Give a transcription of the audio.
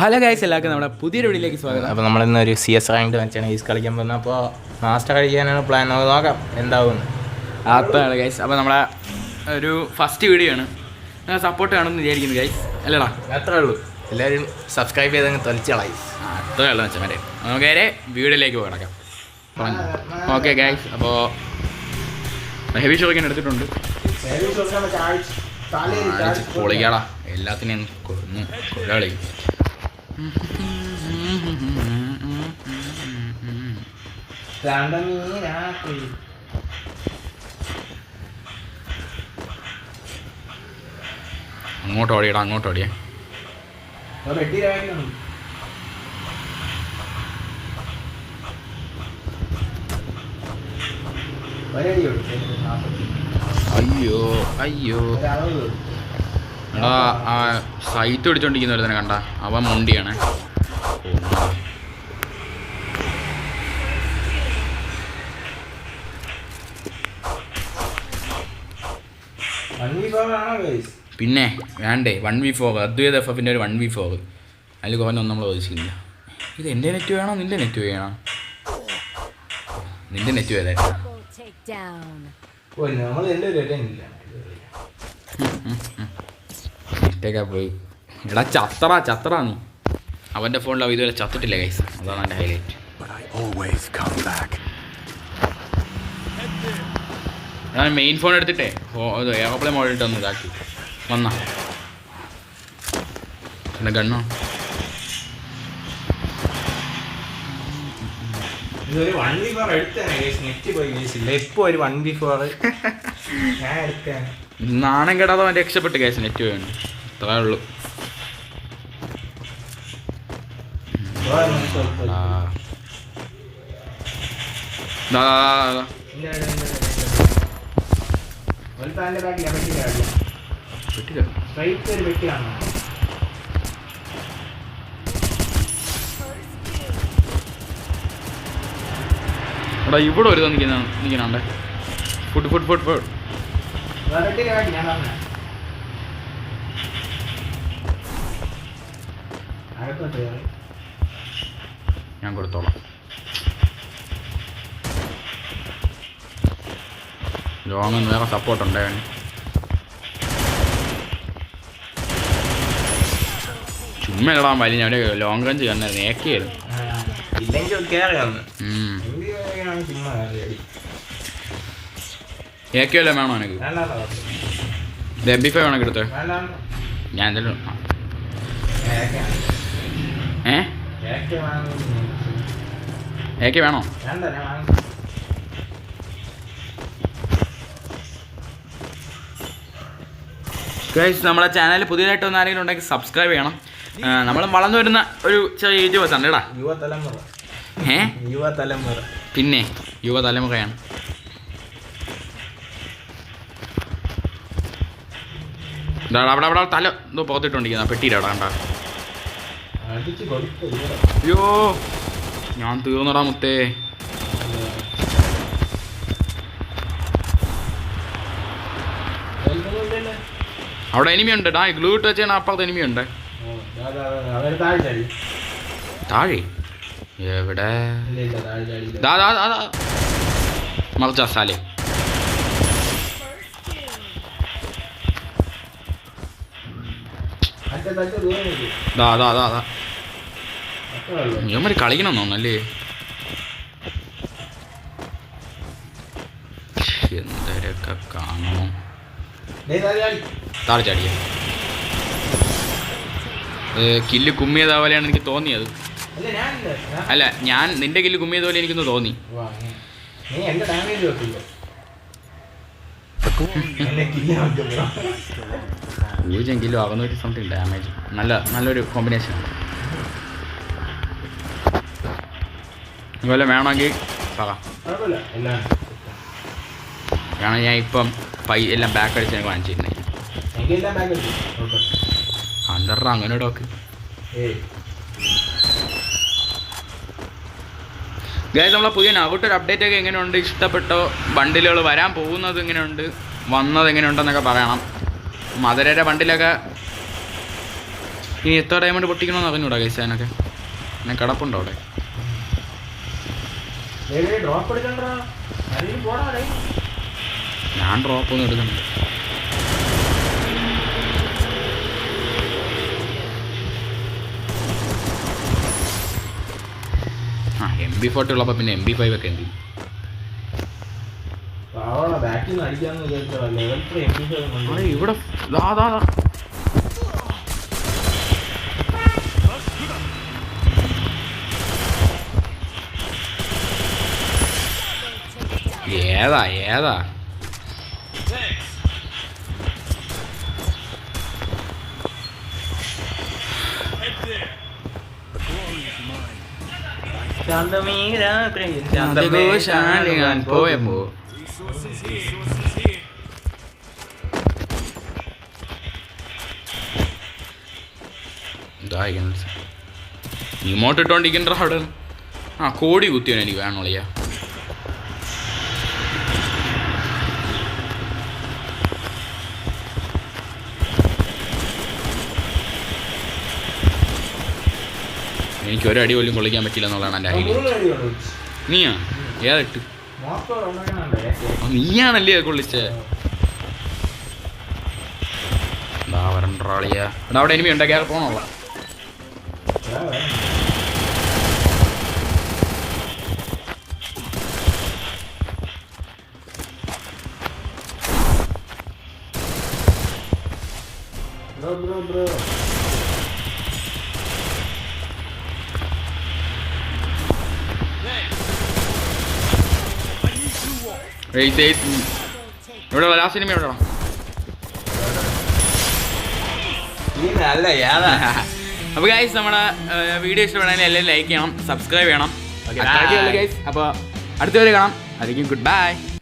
Hello guys, എല്ലാവർക്കും നമ്മുടെ പുതിയൊരു വീഡിയോയിലേക്ക് സ്വാഗതം. അപ്പോൾ നമ്മളിന്നൊരു CS റാങ്ക് വെച്ചാണ് ഈസ് കളിക്കാൻ പോകുന്നത്. അപ്പോൾ മാസ്റ്റർ കഴിക്കാനാണ് പ്ലാൻ. നമുക്ക് നോക്കാം എന്താവുമെന്ന്. അത്രയാണ് ഗൈസ്. അപ്പോൾ നമ്മുടെ ഒരു ഫസ്റ്റ് വീഡിയോ ആണ്. സപ്പോർട്ട് കാണുമെന്ന് വിചാരിക്കുന്നു ഗൈസ്, അല്ലടാ? അത്രേ ഉള്ളൂ. എല്ലാവരും സബ്സ്ക്രൈബ് ചെയ്തങ്ങ് തൊലിച്ചളായി. അത്രേ ഉള്ളൂ വെച്ചാൽ നമുക്ക് നേരെ വീഡിയോയിലേക്ക് കിടക്കാം. ഓക്കെ ഗൈസ്, അപ്പോൾ ഹെവി ഷോയ്ക്കാൻ എടുത്തിട്ടുണ്ട്. പൊളിക്കാടാ, എല്ലാത്തിനും കൊലകളി. അങ്ങോട്ട് ഓടിയടാ, അങ്ങോട്ട് ഓടിയേ. അയ്യോ അയ്യോ എടാ, ആ സൈറ്റ് പിടിച്ചോണ്ടിരിക്കുന്ന ഒരു തന്നെ കണ്ട, അവൻ മുണ്ടിയാണ്. പിന്നെ വേണ്ടേ 1v4 അദ്വൈത FFൻ്റെ ഒരു 1v4 അതിൽ കുറഞ്ഞൊന്നും നമ്മൾ ഉദ്ദേശിക്കുന്നില്ല. ഇത് എൻ്റെ നെറ്റ് വേണോ നിൻ്റെ നെറ്റ് വേണോ? നിൻ്റെ നെറ്റ് വേദായിരുന്നു. ഇഷ്ടേക്കാ പോയി. എടാ ചത്തറ നീ. അവൻ്റെ ഫോണിൽ ഇതുവരെ ചത്തിട്ടില്ല ഗൈസ്, അതാണ് എൻ്റെ ഹൈലൈറ്റ്. ഞാൻ മെയിൻ ഫോൺ എടുത്തിട്ടേ എയർപ്ലെയിൻ മോഡിട്ട് ഒന്ന് ഇതാക്കി വന്നാ എൻ്റെ ഗണ്ണോ. നാണം കേടാതെ അവൻ രക്ഷപ്പെട്ട് കേസ് നെറ്റ് വേണം, അത്രേ ഉള്ളൂ. എടാ ഇവിടെ ഒരു നിൽക്കുന്നുണ്ടേ. ഫുഡ് ഞാൻ കൊടുത്തോളാം. ലോങ് വേറെ സപ്പോർട്ട് ഉണ്ടേ. ചുമ്മാ ഇടാൻ വലിയ ഞാൻ ലോങ് റേഞ്ച് കണ്ടായിരുന്നു, ഏക്കിയായിരുന്നു. ഏക്കല്ലേ വേണോ എനിക്ക്? ഡെബിഫൈ വേണമെങ്കിൽ എടുത്തേ. ഞാൻ എന്തായാലും ഏക്കെ വേണോ? ഗൈസ്, നമ്മുടെ ചാനൽ പുതിയതായിട്ട് വന്ന ആരെങ്കിലും ഉണ്ടെങ്കിൽ സബ്സ്ക്രൈബ് ചെയ്യണം. നമ്മൾ വളർന്നു വരുന്ന ഒരു ചെറിയ യൂട്യൂബേഴ്സ് ആണ്. എടാ യുവതലമുറ പിന്നെ യുവതലമുറയാണ്. അവിടെ തല എന്തോ പുറത്തിട്ടുണ്ടിരിക്കുന്ന പെട്ടിയിലവിടെ കണ്ട. അയ്യോ ഞാൻ തീർന്നടാ മുത്തേ. അവിടെ എനിമി ഉണ്ട്. ഗ്ലൂ ഇട്ട് വെച്ചാൽ അപ്പുറത്ത് എനിമി ഉണ്ട്. താഴെ എവിടെ? മറിച്ച സാലേ. ഇവന്മാര് കളിക്കണം തോന്നല്ലേ. എന്തരൊക്കെ കാണണം. താഴെ ചാടിയ കില്ല് കുമ്മിയതാ പോലെയാണ് എനിക്ക് തോന്നിയത്. അല്ല, ഞാൻ നിന്റെ കില്ല് കുമ്മിയത് പോലെ എനിക്കൊന്ന് തോന്നി. 0 കിലോ 600 സംതിങ് ഡാമേജ്. നല്ലൊരു കോമ്പിനേഷൻ. ഇതുപോലെ വേണമെങ്കിൽ പറയാം. കാരണം ഞാൻ ഇപ്പം എല്ലാം ബാക്ക് അടിച്ച് എനിക്ക് വാങ്ങിച്ചിരുന്നേ. അണ്ടറ അങ്ങനെ ഡോക്ക്. ഗൈസ്, നമ്മളെ പുതിയ നൗട്ടൊരു അപ്ഡേറ്റ് ഒക്കെ എങ്ങനെയുണ്ട്? ഇഷ്ടപ്പെട്ടോ? ബണ്ടിലുകൾ വരാൻ പോകുന്നത് എങ്ങനെയുണ്ട്? വന്നത് എങ്ങനെയുണ്ടെന്നൊക്കെ പറയണം. മധുരയുടെ ബണ്ടിലൊക്കെ ഇനി എത്ര ഡയമണ്ട് പൊട്ടിക്കണമെന്ന് അറിഞ്ഞൂടാ ഗൈസ് അതിനൊക്കെ. എന്നെ കിടപ്പുണ്ടോ അവിടെ? ഡ്രോപ്പ് എടുക്കണ്ടാ, ഞാൻ ഡ്രോപ്പ് ഒന്നും എടുക്കുന്നുണ്ട്. ആ MP40 ഉള്ളപ്പോൾ പിന്നെ MP5 ഒക്കെ എന്ത് ചെയ്യും? ബാക്കിൽ നിന്ന് അടിക്കാന്ന് വിചാരിച്ചോ. ഇവിടെ ഏതാ ഏതാ പോയപ്പോ ഇമോട്ട് ഇട്ടോണ്ടിരിക്കണ്ട അവിടെ. ആ കോടി കുത്തിയോ എനിക്ക് വേണോളിയാ. എനിക്ക് ഒരടി പോലും കൊള്ളിക്കാൻ പറ്റില്ല എന്നുള്ളതാണ് എൻ്റെ ഐഡിയ. നീയാ ഏതിട്ട്? നീയാണല്ലേ കൊള്ളിച്ചേ? എന്താ വരണ്ടാളിയാ. എടാ അവിടെ എനിമി ഉണ്ടാക്കി പോണോള. എവിടെ ലാസ്റ്റ് സിനിമ എവിടെ? അപ്പോൾ ഗൈസ് നമ്മുടെ വീഡിയോ ഇഷ്ടപ്പെടാൻ എല്ലാവരും ലൈക്ക് ചെയ്യണം, സബ്സ്ക്രൈബ് ചെയ്യണം. അപ്പോൾ അടുത്ത വരെ കാണാം. അതായിരിക്കും ഗുഡ് ബൈ.